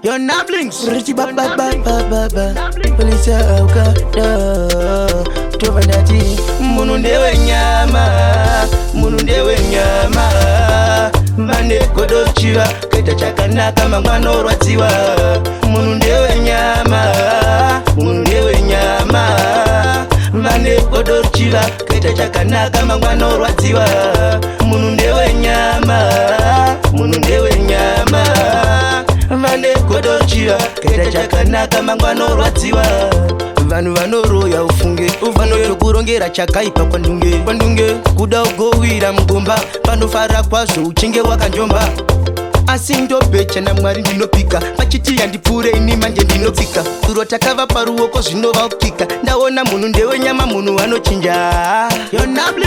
You're Nablings. Richi ba ba ba ba ba ba. Polisa auka da. Tovandati. Munundewe nyama. Munundewe nyama. Mane kodochiwa. Keta chakanaka mangwano rwatiwa. Munundewe nyama. Munundewe nyama. Mane kodochiwa. Keta chakanaka mangwano rwatiwa. Munundewe nyama. Munundewe nyama. Mane kodochiwa. Keta chakanaka mangwano rwatiwa. Vanu vanoroya ufunge vanotokurongera chakaipa kwandunge kuda ugowira mugomba vanofara kwazvo uchinge wakanjomba asi ndobecha naMwari ndinopika pachiti yandipure ini manje ndinopika kuro takava paruoko zvinovaukika ndaona munhu ndewe nyama munhu anochinja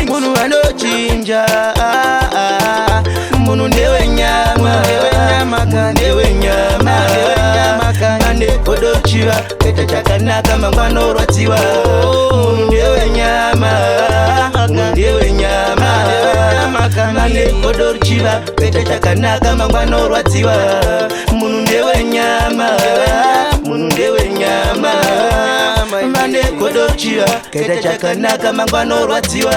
munhu anochinja munhu ndewe nyama ndewe nyama ane kodochiwa keta chakanaka mangwano rwatiwa munhu ndewe nyama ndewe nyama ane kodochiwa keta chakanaka mangwano rwatiwa munhu ndewe nyama munhu ndewe nyama ane kodochiwa keta chakanaka mangwano rwatiwa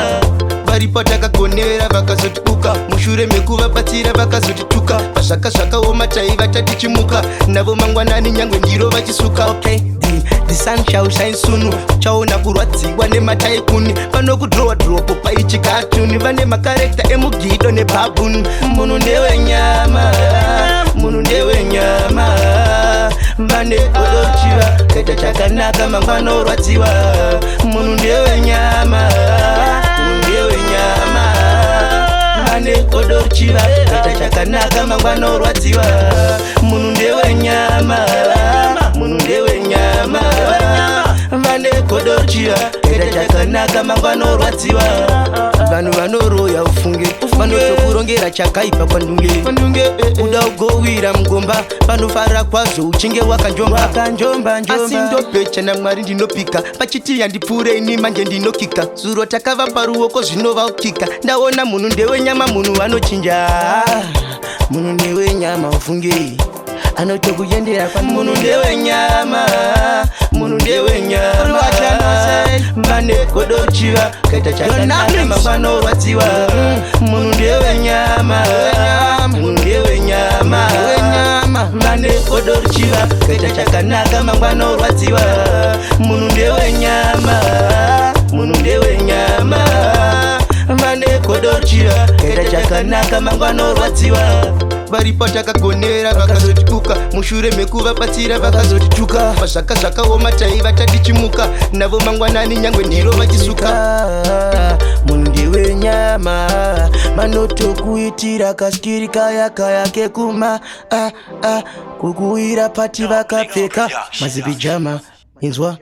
varipo takagonera vakazotibuka mushure mekuvabatsira vakazotituka pazvakazvakaoma taiva tatichimuka navo mangwanani nyangwe ndiro vachisuka okay. The sun shall shine soon. Chaona kurwadziwa nemataikuni vanokudrowa dropo paichikatuni vane makarekta emugido nebhabuni munhu ndewe nyama munhu ndewe nyama vane kodochiwa keta chakanaka mangwano rwatiwa munhu ndewe nyama munhu ndewe nyama ane kodochiwa keta chakanaka mangwano rwatiwa munhu ndewe nyama munhu ndewe nyama vane kodochiwa keta chakanaka mangwano rwatiwa vanhu vanoroya ufunge vanotokurongera chakaipa kwandunge kuda ugowira mugomba vanofara kwazvo uchinge wakanjomba asi ndobecha naMwari ndinopika pachiti yandipure ini manje ndinokika zuro takava paruoko zvinovaukika ndaona munhu ndewe nyama munhu anochinja munhu ndewe nyama ufunge anotokuyendera munhu ndewe nyama munhu ndewe nyama mane kodochiwa keta chakanaka mangwano rwatiwa munhu ndewe nyama munhu ndewe nyama mane kodochiwa keta chakanaka mangwano rwatiwa munhu ndewe nyama munhu ndewe nyama mane kodochiwa keta chakanaka mangwano rwatiwa varipo takagonera vakazotibuka mushure mekuvabatsira vakazotituka pazvakazvakaoma taiva tatichimuka navo mangwanani nyangwe ndiro vachisuka munhu ndewe nyama manotokuitira kaskiri kaya kekuma kukuira pati vakapfeka mazipijama inzwa